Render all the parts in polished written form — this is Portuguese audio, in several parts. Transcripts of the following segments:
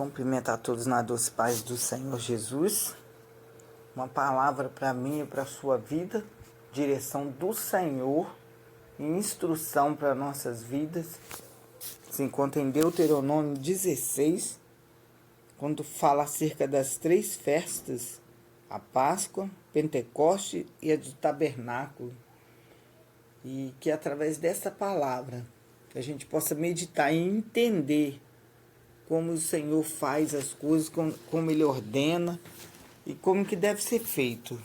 Cumprimentar a todos na doce paz do Senhor Jesus. Uma palavra para mim e para a sua vida, direção do Senhor e instrução para nossas vidas. Se encontra em Deuteronômio 16, quando fala acerca das 3 festas, a Páscoa, Pentecoste e a do Tabernáculo. E que através dessa palavra que a gente possa meditar e entender como o Senhor faz as coisas, como Ele ordena e como que deve ser feito.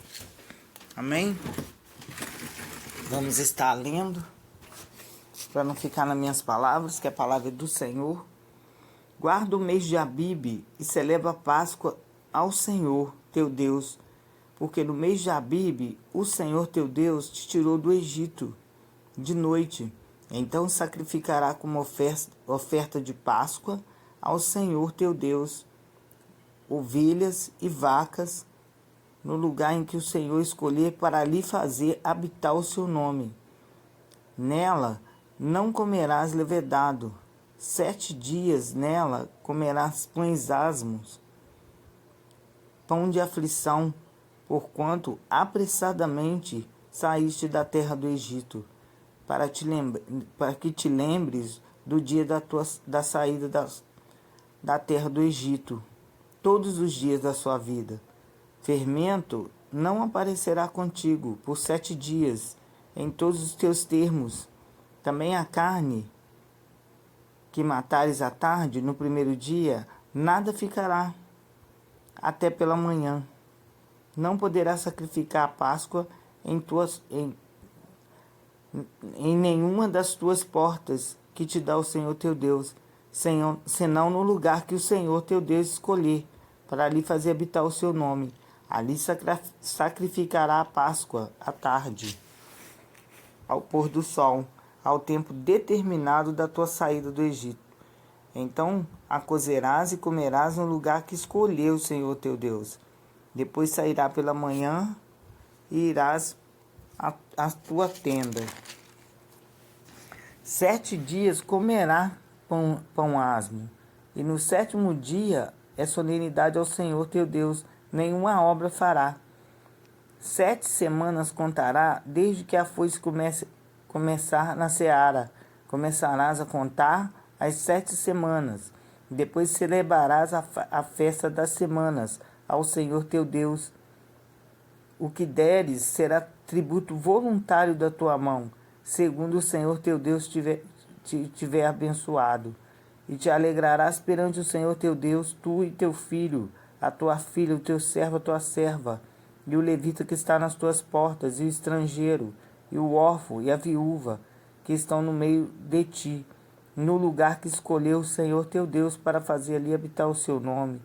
Amém? Vamos estar lendo, para não ficar nas minhas palavras, que a palavra é do Senhor. Guarda o mês de Abibe e celebra a Páscoa ao Senhor teu Deus, porque no mês de Abibe o Senhor teu Deus te tirou do Egito de noite. Então sacrificará como oferta de Páscoa ao Senhor teu Deus ovelhas e vacas no lugar em que o Senhor escolher para ali fazer habitar o seu nome. Nela não comerás levedado, 7 dias nela comerás pães asmos, pão de aflição, porquanto apressadamente saíste da terra do Egito, para que te lembres do dia da saída da terra do Egito, todos os dias da sua vida. Fermento não aparecerá contigo por 7 dias, em todos os teus termos. Também a carne que matares à tarde, no primeiro dia, nada ficará, até pela manhã. Não poderás sacrificar a Páscoa em nenhuma das tuas portas que te dá o Senhor teu Deus, senão no lugar que o Senhor teu Deus escolher, para ali fazer habitar o seu nome. Ali sacrificará a Páscoa à tarde, ao pôr do sol, ao tempo determinado da tua saída do Egito. Então a cozerás e comerás no lugar que escolheu o Senhor teu Deus. Depois sairá pela manhã e irás à tua tenda. 7 dias comerá pão asmo, e no 7º dia é solenidade ao Senhor teu Deus, nenhuma obra fará. 7 semanas contará, desde que a foice começar na seara. Começarás a contar as 7 semanas. Depois celebrarás a festa das semanas ao Senhor teu Deus. O que deres será tributo voluntário da tua mão, segundo o Senhor teu Deus tiver abençoado. E te alegrarás perante o Senhor teu Deus, tu e teu filho, a tua filha, o teu servo, a tua serva, e o levita que está nas tuas portas, e o estrangeiro, e o órfão, e a viúva, que estão no meio de ti, no lugar que escolheu o Senhor teu Deus para fazer ali habitar o seu nome.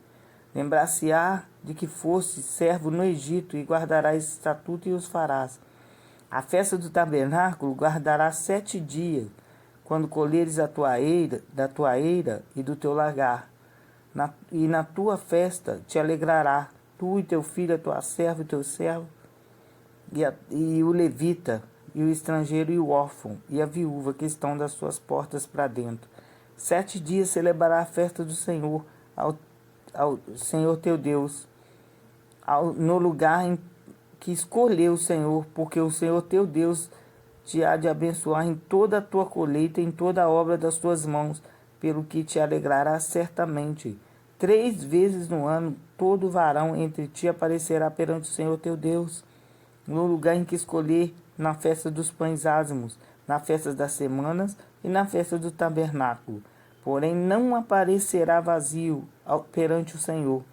Lembrar-se-á de que foste servo no Egito, e guardarás esse estatuto e os farás. A festa do tabernáculo guardarás 7 dias, quando colheres da tua eira e do teu lagar. E na tua festa te alegrará, tu e teu filho, a tua serva e teu servo, e o levita, e o estrangeiro, e o órfão, e a viúva que estão das suas portas para dentro. 7 dias celebrará a festa do Senhor, ao Senhor teu Deus, no lugar em que escolheu o Senhor, porque o Senhor teu Deus te há de abençoar em toda a tua colheita, em toda a obra das tuas mãos, pelo que te alegrará certamente. 3 vezes no ano, todo varão entre ti aparecerá perante o Senhor teu Deus, no lugar em que escolher, na festa dos pães asmos, na festa das semanas e na festa do tabernáculo. Porém não aparecerá vazio perante o Senhor,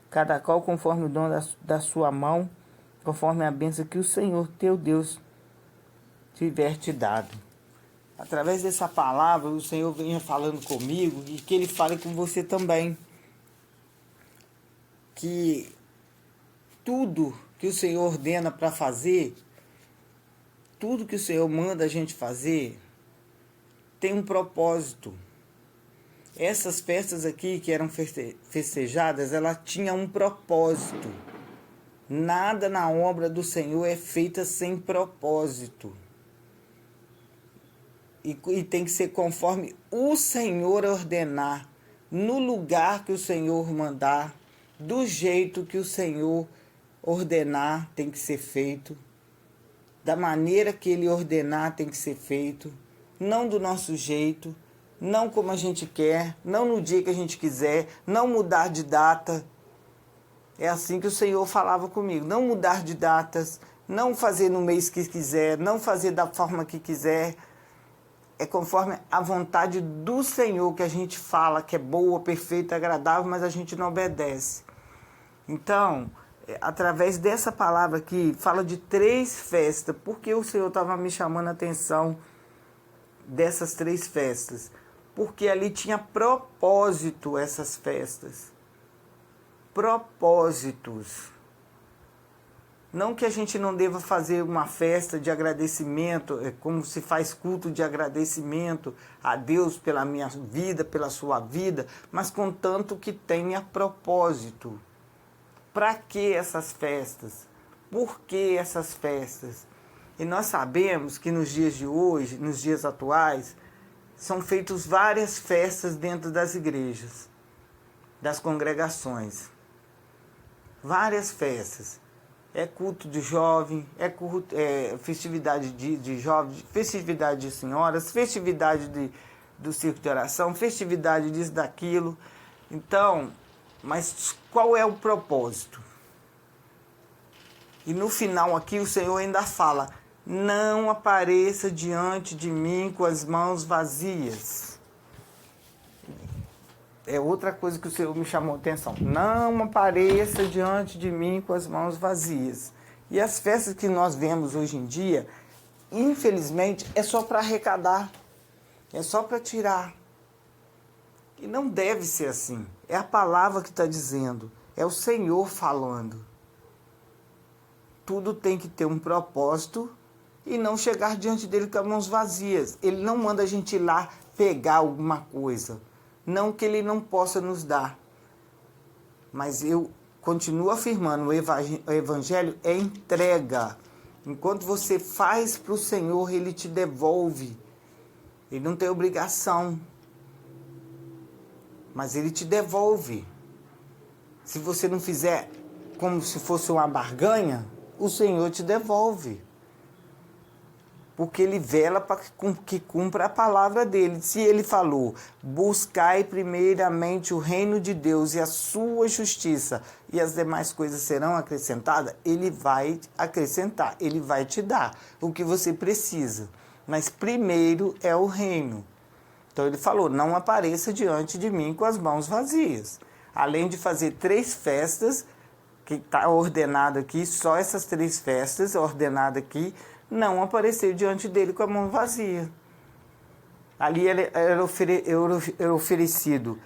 cada qual conforme o dom da sua mão, conforme a bênção que o Senhor teu Deus tiver te dado. Através dessa palavra, o Senhor venha falando comigo e que Ele fale com você também. Que tudo que o Senhor ordena para fazer, tudo que o Senhor manda a gente fazer, tem um propósito. Essas festas aqui que eram festejadas, ela tinha um propósito. Nada na obra do Senhor é feita sem propósito. E tem que ser conforme o Senhor ordenar. no lugar que o Senhor mandar, do jeito que o Senhor ordenar tem que ser feito, da maneira que Ele ordenar tem que ser feito, não do nosso jeito, não como a gente quer, não no dia que a gente quiser, não mudar de data. É assim que o Senhor falava comigo, não mudar de datas, não fazer no mês que quiser, não fazer da forma que quiser. É conforme a vontade do Senhor que a gente fala que é boa, perfeita, agradável, mas a gente não obedece. Então, através dessa palavra aqui, fala de 3 festas. Por que o Senhor estava me chamando a atenção dessas 3 festas? Porque ali tinha propósito essas festas. Propósitos. Não que a gente não deva fazer uma festa de agradecimento, como se faz culto de agradecimento a Deus pela minha vida, pela sua vida, mas contanto que tenha propósito. Para que essas festas? Por que essas festas? E nós sabemos que nos dias de hoje, nos dias atuais, são feitas várias festas dentro das igrejas, das congregações. Várias festas. É culto de jovem, festividade de jovens, festividade de senhoras, festividade do circo de oração, festividade disso, daquilo. Então, mas qual é o propósito? E no final aqui o Senhor ainda fala, não apareça diante de mim com as mãos vazias. É outra coisa que o Senhor me chamou a atenção. Não apareça diante de mim com as mãos vazias. E as festas que nós vemos hoje em dia, infelizmente, é só para arrecadar. É só para tirar. E não deve ser assim. É a palavra que está dizendo. É o Senhor falando. Tudo tem que ter um propósito e não chegar diante dele com as mãos vazias. Ele não manda a gente ir lá pegar alguma coisa. Não que ele não possa nos dar. Mas eu continuo afirmando, o evangelho é entrega. Enquanto você faz para o Senhor, Ele te devolve. Ele não tem obrigação. Mas Ele te devolve. Se você não fizer como se fosse uma barganha, o Senhor te devolve. Porque Ele vela para que cumpra a palavra dele. Se Ele falou, buscai primeiramente o reino de Deus e a sua justiça, e as demais coisas serão acrescentadas, Ele vai acrescentar, Ele vai te dar o que você precisa. Mas primeiro é o reino. Então Ele falou, não apareça diante de mim com as mãos vazias. Além de fazer 3 festas, que está ordenado aqui, só essas 3 festas ordenadas aqui, não aparecer diante dele com a mão vazia. Ali era oferecido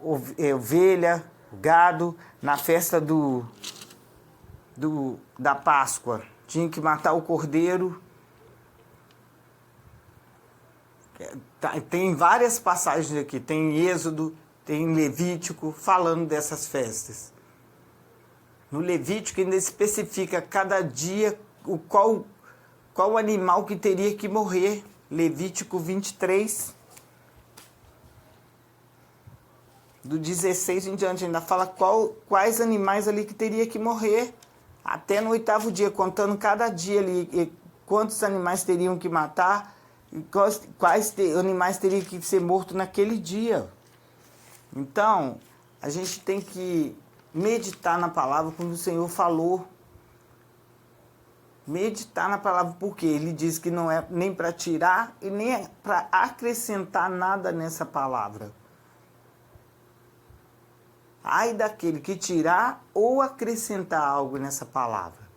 ovelha, gado. Na festa da Páscoa tinha que matar o cordeiro. Tem várias passagens aqui, tem em Êxodo, tem em Levítico, falando dessas festas. No Levítico ainda especifica cada dia qual animal que teria que morrer. Levítico 23. Do 16 em diante ainda fala quais animais ali que teria que morrer. Até no 8º dia, contando cada dia ali quantos animais teriam que matar e quais animais teriam que ser mortos naquele dia. Então, a gente tem que meditar na palavra quando o Senhor falou. Meditar na palavra porque Ele diz que não é nem para tirar e nem é para acrescentar nada nessa palavra. Ai daquele que tirar ou acrescentar algo nessa palavra.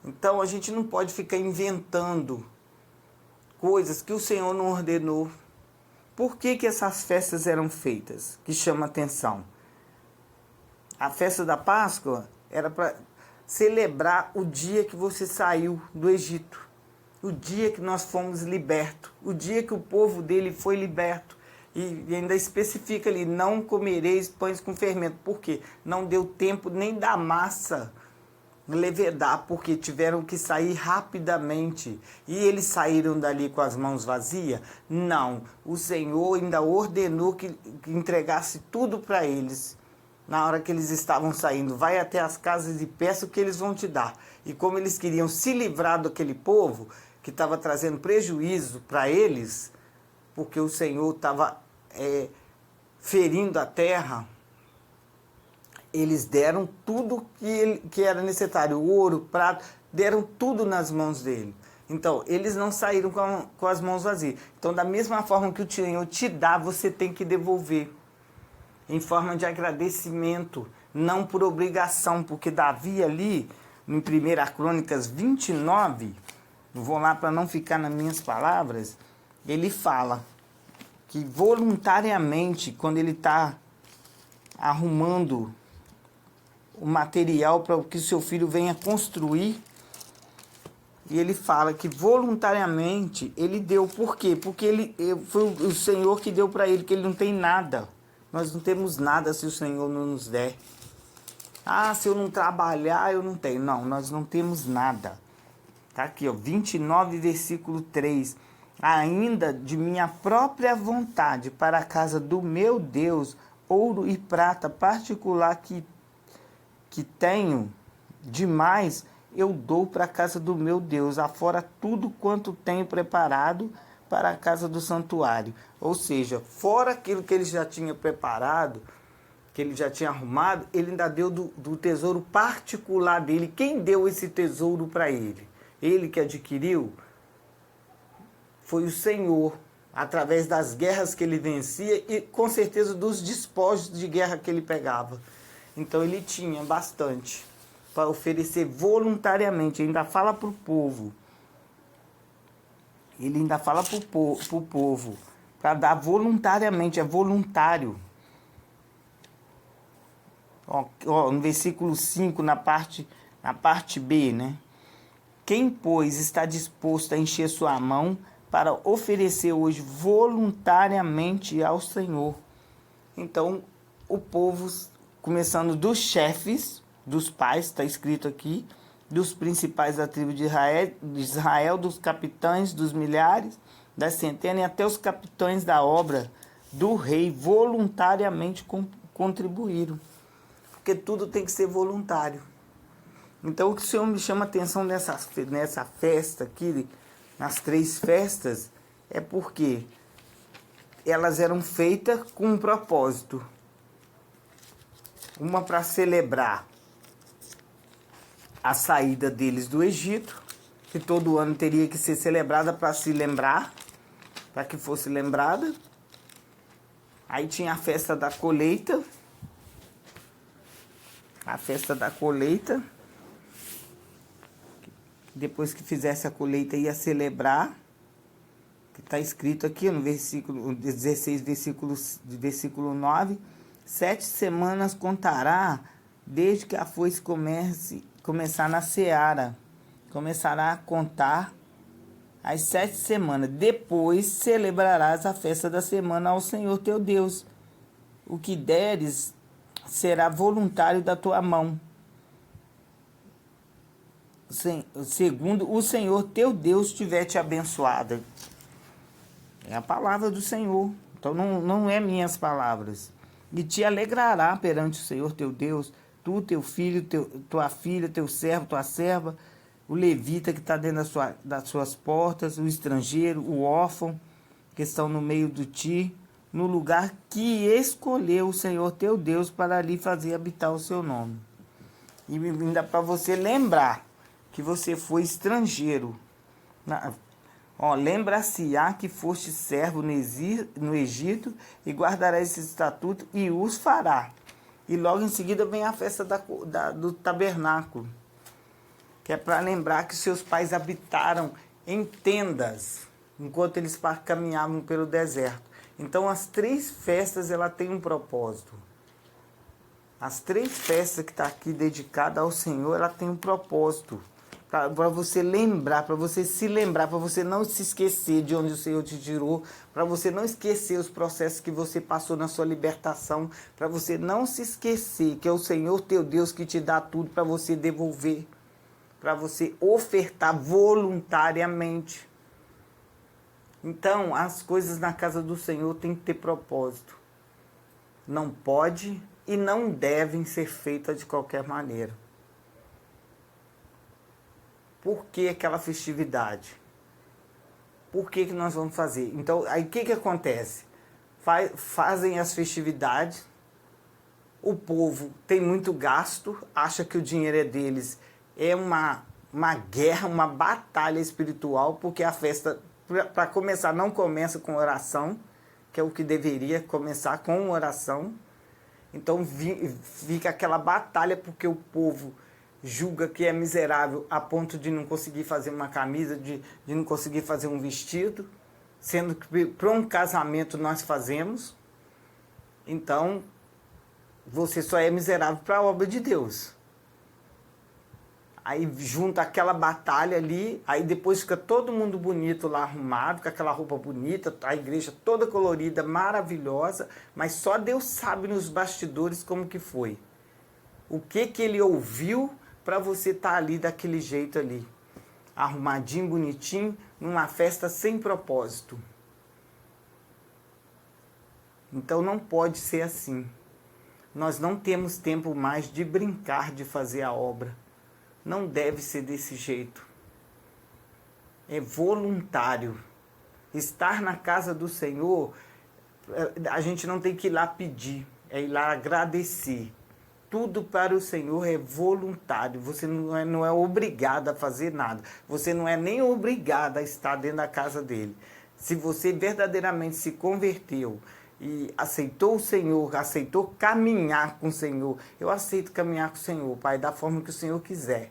Então a gente não pode ficar inventando coisas que o Senhor não ordenou. Por que essas festas eram feitas? Que chama atenção. A festa da Páscoa era para celebrar o dia que você saiu do Egito. O dia que nós fomos libertos. O dia que o povo dele foi liberto. E ainda especifica ali, não comereis pães com fermento. Por quê? Não deu tempo nem da massa levedar, porque tiveram que sair rapidamente. E eles saíram dali com as mãos vazias? Não. O Senhor ainda ordenou que entregasse tudo para eles. Na hora que eles estavam saindo, vai até as casas e peça o que eles vão te dar. E como eles queriam se livrar daquele povo que estava trazendo prejuízo para eles, porque o Senhor estava ferindo a terra, eles deram tudo que era necessário, ouro, prata, deram tudo nas mãos dele. Então, eles não saíram com as mãos vazias. Então, da mesma forma que o Senhor te dá, você tem que devolver, em forma de agradecimento, não por obrigação, porque Davi ali, em 1 Crônicas 29, vou lá para não ficar nas minhas palavras, ele fala que voluntariamente, quando ele está arrumando o material para que o seu filho venha construir, e ele fala que voluntariamente ele deu. Por quê? Porque foi o Senhor que deu para ele, que ele não tem nada. Nós não temos nada se o Senhor não nos der. Ah, se eu não trabalhar, eu não tenho. Não, nós não temos nada. Tá aqui, ó, 29, versículo 3. Ainda de minha própria vontade, para a casa do meu Deus, ouro e prata particular que tenho demais, eu dou para a casa do meu Deus, afora tudo quanto tenho preparado para a casa do santuário. Ou seja, fora aquilo que ele já tinha preparado, que ele já tinha arrumado, ele ainda deu do tesouro particular dele. Quem deu esse tesouro para ele? Ele que adquiriu? Foi o Senhor, através das guerras que ele vencia e com certeza dos despojos de guerra que ele pegava. Então ele tinha bastante para oferecer voluntariamente. Ainda fala para o povo. Ele ainda fala para o povo para dar voluntariamente, é voluntário. Ó, no versículo 5, na parte B, né? Quem, pois, está disposto a encher sua mão para oferecer hoje voluntariamente ao Senhor? Então, o povo, começando dos chefes, dos pais, está escrito aqui, dos principais da tribo de Israel, dos capitães, dos milhares, das centenas e até os capitães da obra do rei, voluntariamente contribuíram. Porque tudo tem que ser voluntário. Então, o que o Senhor me chama a atenção nessa festa aqui, nas 3 festas, é porque elas eram feitas com um propósito. Uma para celebrar a saída deles do Egito, que todo ano teria que ser celebrada para se lembrar, para que fosse lembrada. Aí tinha a festa da colheita. A festa da colheita. Depois que fizesse a colheita, ia celebrar. Que está escrito aqui no versículo 16, versículo 9. 7 semanas contará desde que a foice começar na seara. Começará a contar as 7 semanas. Depois celebrarás a festa da semana ao Senhor teu Deus. O que deres será voluntário da tua mão, segundo o Senhor teu Deus tiver te abençoado. É a palavra do Senhor. Então não é minhas palavras. E te alegrará perante o Senhor teu Deus, tu, teu filho, tua filha, teu servo, tua serva, o levita que está dentro das suas portas, o estrangeiro, o órfão, que estão no meio de ti, no lugar que escolheu o Senhor teu Deus para ali fazer habitar o seu nome. E ainda para você lembrar que você foi estrangeiro. Lembra-se-á que foste servo no Egito e guardará esse estatuto e os fará. E logo em seguida vem a festa do tabernáculo, que é para lembrar que seus pais habitaram em tendas enquanto eles caminhavam pelo deserto. Então as 3 festas ela tem um propósito. As 3 festas que está aqui dedicadas ao Senhor, ela tem um propósito. Para você lembrar, para você se lembrar, para você não se esquecer de onde o Senhor te tirou, para você não esquecer os processos que você passou na sua libertação, para você não se esquecer que é o Senhor teu Deus que te dá tudo para você devolver. para você ofertar voluntariamente. Então, as coisas na casa do Senhor têm que ter propósito. Não pode e não devem ser feitas de qualquer maneira. Por que aquela festividade? Por que nós vamos fazer? Então, aí o que acontece? Fazem as festividades, o povo tem muito gasto, acha que o dinheiro é deles. É uma guerra, uma batalha espiritual, porque a festa, para começar, não começa com oração, que é o que deveria começar com oração. Então fica aquela batalha, porque o povo julga que é miserável a ponto de não conseguir fazer uma camisa, de não conseguir fazer um vestido, sendo que para um casamento nós fazemos. Então, você só é miserável para a obra de Deus. Aí junta aquela batalha ali, aí depois fica todo mundo bonito lá, arrumado, com aquela roupa bonita, a igreja toda colorida, maravilhosa, mas só Deus sabe nos bastidores como que foi. O que ele ouviu para você estar ali daquele jeito ali, arrumadinho, bonitinho, numa festa sem propósito. Então não pode ser assim. Nós não temos tempo mais de brincar de fazer a obra. Não deve ser desse jeito. É voluntário. Estar na casa do Senhor, a gente não tem que ir lá pedir, é ir lá agradecer. Tudo para o Senhor é voluntário. Você não é obrigado a fazer nada. Você não é nem obrigado a estar dentro da casa dele. Se você verdadeiramente se converteu e aceitou o Senhor, aceitou caminhar com o Senhor. Eu aceito caminhar com o Senhor, Pai, da forma que o Senhor quiser.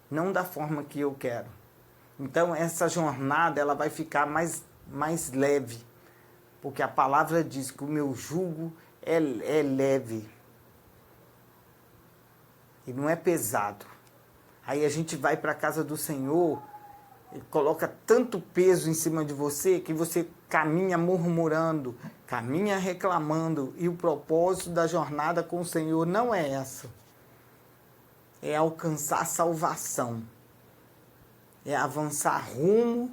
Não da forma que eu quero. Então, essa jornada ela vai ficar mais leve. Porque a palavra diz que o meu jugo é leve. E não é pesado. Aí a gente vai para a casa do Senhor e coloca tanto peso em cima de você que você caminha murmurando, caminha reclamando. E o propósito da jornada com o Senhor não é essa. É alcançar a salvação. É avançar rumo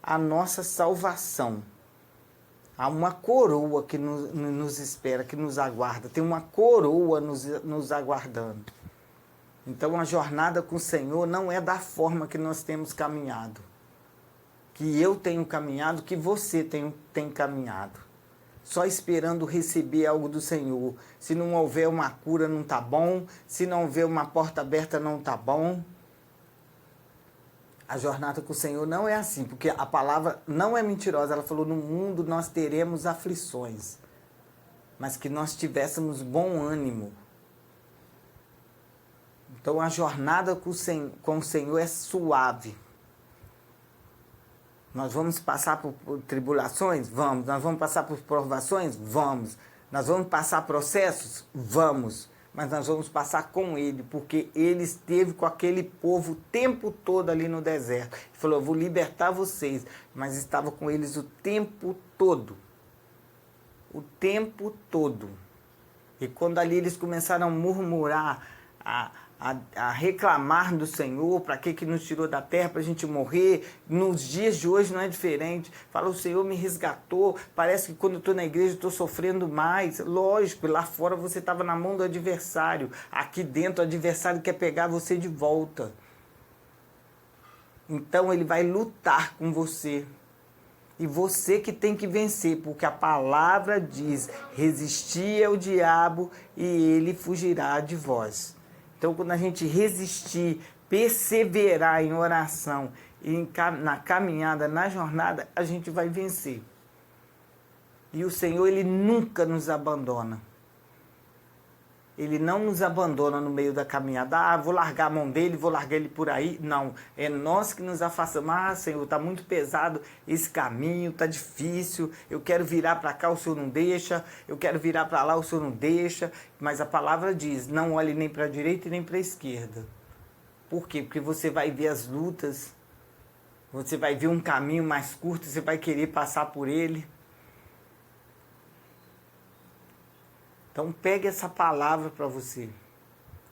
à nossa salvação. Há uma coroa que nos espera, que nos aguarda. Tem uma coroa nos aguardando. Então a jornada com o Senhor não é da forma que nós temos caminhado. Que eu tenho caminhado, que você tem caminhado. Só esperando receber algo do Senhor. Se não houver uma cura, não está bom. Se não houver uma porta aberta, não está bom. A jornada com o Senhor não é assim, porque a palavra não é mentirosa. Ela falou, no mundo nós teremos aflições, mas que nós tivéssemos bom ânimo. Então a jornada com o Senhor é suave. Nós vamos passar por tribulações? Vamos. Nós vamos passar por provações? Vamos. Nós vamos passar processos? Vamos. Mas nós vamos passar com ele, porque ele esteve com aquele povo o tempo todo ali no deserto. Ele falou, eu vou libertar vocês, mas estava com eles o tempo todo. O tempo todo. E quando ali eles começaram a murmurar, a reclamar do Senhor, para que nos tirou da terra, para a gente morrer, nos dias de hoje não é diferente. Fala, o Senhor me resgatou, parece que quando eu estou na igreja eu estou sofrendo mais. Lógico, lá fora você estava na mão do adversário, aqui dentro o adversário quer pegar você de volta. Então ele vai lutar com você. E você que tem que vencer, porque a palavra diz, resistir ao diabo e ele fugirá de vós. Então, quando a gente resistir, perseverar em oração, e na caminhada, na jornada, a gente vai vencer. E o Senhor, ele nunca nos abandona. Ele não nos abandona no meio da caminhada. Ah, vou largar a mão dele, vou largar ele por aí. Não, é nós que nos afastamos. Ah, Senhor, está muito pesado esse caminho, está difícil. Eu quero virar para cá, o Senhor não deixa. Eu quero virar para lá, o Senhor não deixa. Mas a palavra diz, não olhe nem para a direita e nem para a esquerda. Por quê? Porque você vai ver as lutas, você vai ver um caminho mais curto, você vai querer passar por ele. Então pegue essa palavra para você.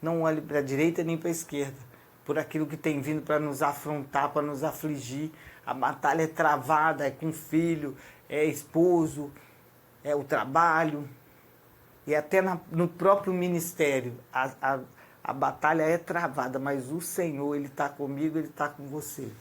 Não olhe para a direita nem para a esquerda, por aquilo que tem vindo para nos afrontar, para nos afligir. A batalha é travada, é com filho, é esposo, é o trabalho, e até no próprio ministério. A batalha é travada, mas o Senhor, Ele está comigo, Ele está com você.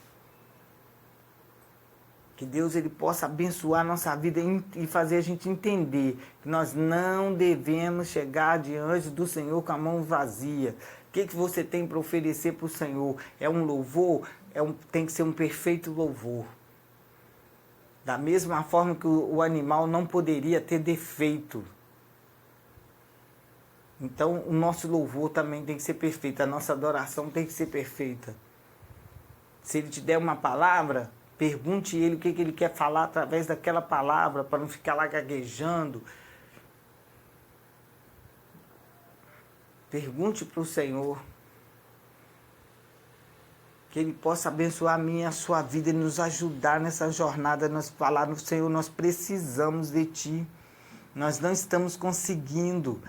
Que Deus ele possa abençoar a nossa vida e fazer a gente entender que nós não devemos chegar diante do Senhor com a mão vazia. O que você tem para oferecer para o Senhor? É um louvor? Tem que ser um perfeito louvor. Da mesma forma que o animal não poderia ter defeito. Então o nosso louvor também tem que ser perfeito. A nossa adoração tem que ser perfeita. Se Ele te der uma palavra, pergunte Ele o que Ele quer falar através daquela palavra, para não ficar lá gaguejando. Pergunte para o Senhor. Que Ele possa abençoar a minha e a sua vida e nos ajudar nessa jornada. Nós falar no Senhor, nós precisamos de Ti. Nós não estamos conseguindo.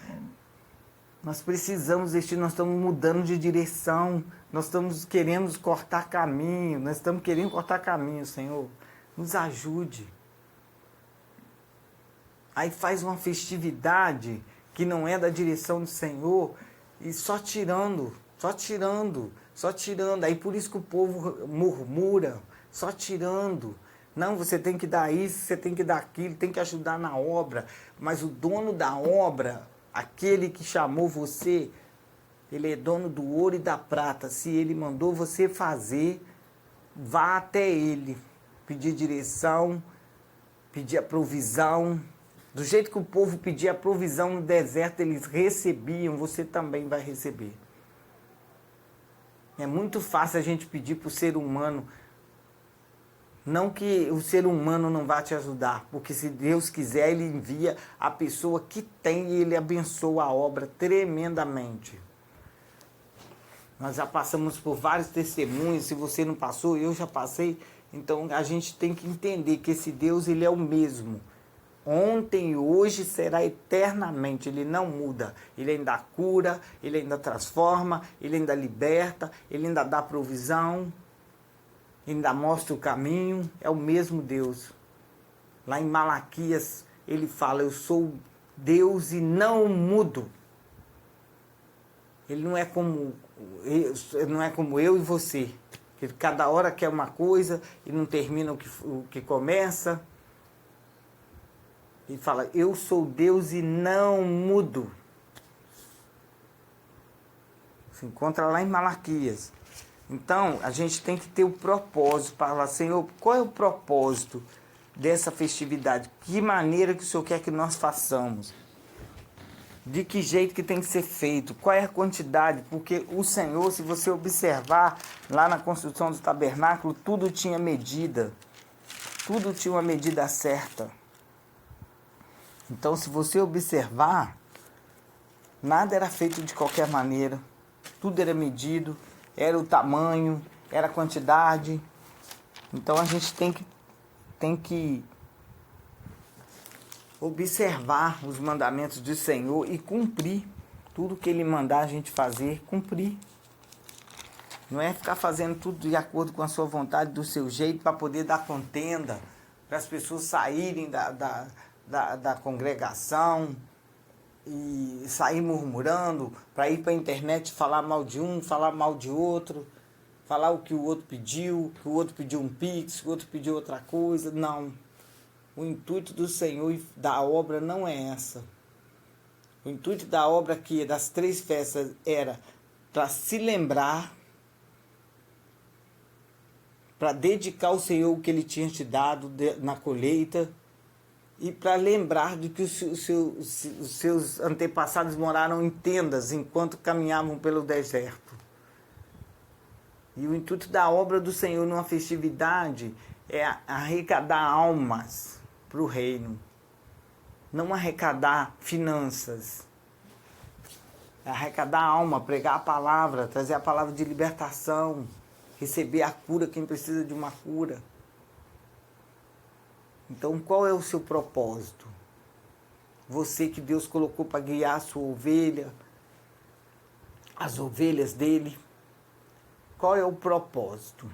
Nós precisamos de Ti, nós estamos mudando de direção. Nós estamos querendo cortar caminho. Nós estamos querendo cortar caminho, Senhor. Nos ajude. Aí faz uma festividade que não é da direção do Senhor e só tirando. Aí por isso que o povo murmura, só tirando. Não, você tem que dar isso, você tem que dar aquilo, tem que ajudar na obra. Mas o dono da obra, aquele que chamou você, ele é dono do ouro e da prata. Se ele mandou você fazer, vá até ele. Pedir direção, pedir a provisão. Do jeito que o povo pedia a provisão no deserto, eles recebiam, você também vai receber. É muito fácil a gente pedir para o ser humano. Não que o ser humano não vá te ajudar, porque se Deus quiser, Ele envia a pessoa que tem e Ele abençoa a obra tremendamente. Nós já passamos por vários testemunhos, se você não passou, eu já passei. Então a gente tem que entender que esse Deus, Ele é o mesmo. Ontem e hoje será eternamente, Ele não muda. Ele ainda cura, Ele ainda transforma, Ele ainda liberta, Ele ainda dá provisão, Ele ainda mostra o caminho. É o mesmo Deus. Lá em Malaquias, Ele fala, eu sou Deus e não mudo. Ele não é como eu e você. Ele cada hora quer uma coisa e não termina o que começa. Ele fala, eu sou Deus e não mudo. Se encontra lá em Malaquias. Então, a gente tem que ter o propósito, para falar, Senhor, qual é o propósito dessa festividade? Que maneira que o Senhor quer que nós façamos? De que jeito que tem que ser feito? Qual é a quantidade? Porque o Senhor, se você observar, lá na construção do tabernáculo, tudo tinha medida. Tudo tinha uma medida certa. Então, se você observar, nada era feito de qualquer maneira. Tudo era medido, era o tamanho, era a quantidade. Então, a gente tem que observar os mandamentos do Senhor e cumprir tudo que Ele mandar a gente fazer, cumprir. Não é ficar fazendo tudo de acordo com a sua vontade, do seu jeito, para poder dar contenda, para as pessoas saírem da congregação e sair murmurando, para ir para a internet falar mal de um, falar mal de outro, falar o que o outro pediu, que o outro pediu um pix, que o outro pediu outra coisa. Não. O intuito do Senhor e da obra não é essa. O intuito da obra aqui, das 3 festas, era para se lembrar, para dedicar ao Senhor o que Ele tinha te dado na colheita, e para lembrar de que os seus antepassados moraram em tendas enquanto caminhavam pelo deserto. E o intuito da obra do Senhor numa festividade é arrecadar almas para o reino. Não arrecadar finanças. É arrecadar alma, pregar a palavra, trazer a palavra de libertação, receber a cura, quem precisa de uma cura. Então, qual é o seu propósito? Você que Deus colocou para guiar a sua ovelha, as ovelhas dele. Qual é o propósito?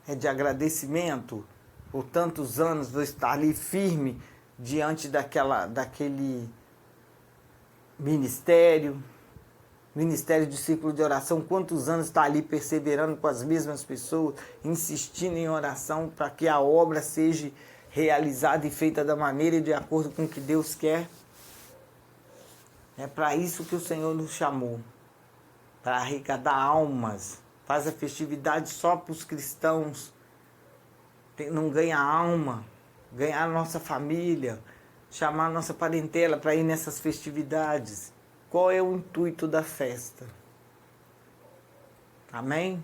É de agradecimento por tantos anos eu estar ali firme diante daquele ministério de círculo de oração. Quantos anos está ali perseverando com as mesmas pessoas, insistindo em oração para que a obra seja realizada e feita da maneira e de acordo com o que Deus quer. É para isso que o Senhor nos chamou, para arrecadar almas. Faz a festividade só para os cristãos, não ganha alma, ganhar a nossa família, chamar a nossa parentela para ir nessas festividades. Qual é o intuito da festa? Amém?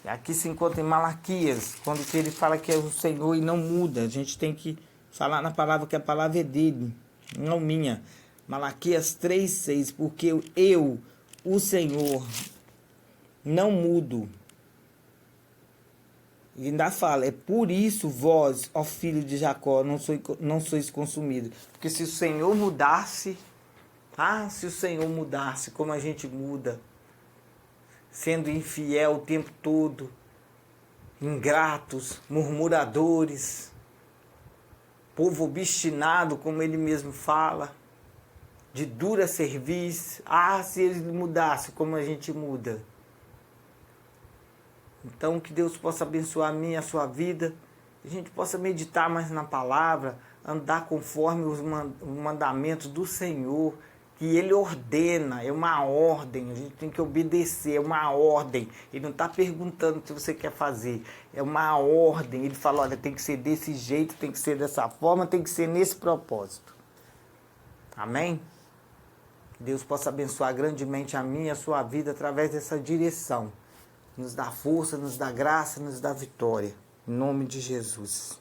Aqui se encontra em Malaquias, quando ele fala que é o Senhor e não muda. A gente tem que falar na palavra que a palavra é dele, não minha. Malaquias 3,6, porque eu, o Senhor, não mudo. E ainda fala, é por isso vós, ó filho de Jacó, não sois consumidos. Porque se o Senhor mudasse, se o Senhor mudasse como a gente muda, sendo infiel o tempo todo, ingratos, murmuradores, povo obstinado, como ele mesmo fala, de dura serviço, se ele mudasse como a gente muda. Então, que Deus possa abençoar a minha e a sua vida, que a gente possa meditar mais na palavra, andar conforme os mandamentos do Senhor, que Ele ordena, é uma ordem, a gente tem que obedecer, é uma ordem. Ele não está perguntando o que você quer fazer, é uma ordem. Ele fala, olha, tem que ser desse jeito, tem que ser dessa forma, tem que ser nesse propósito. Amém? Que Deus possa abençoar grandemente a minha e a sua vida através dessa direção. Nos dá força, nos dá graça, nos dá vitória. Em nome de Jesus.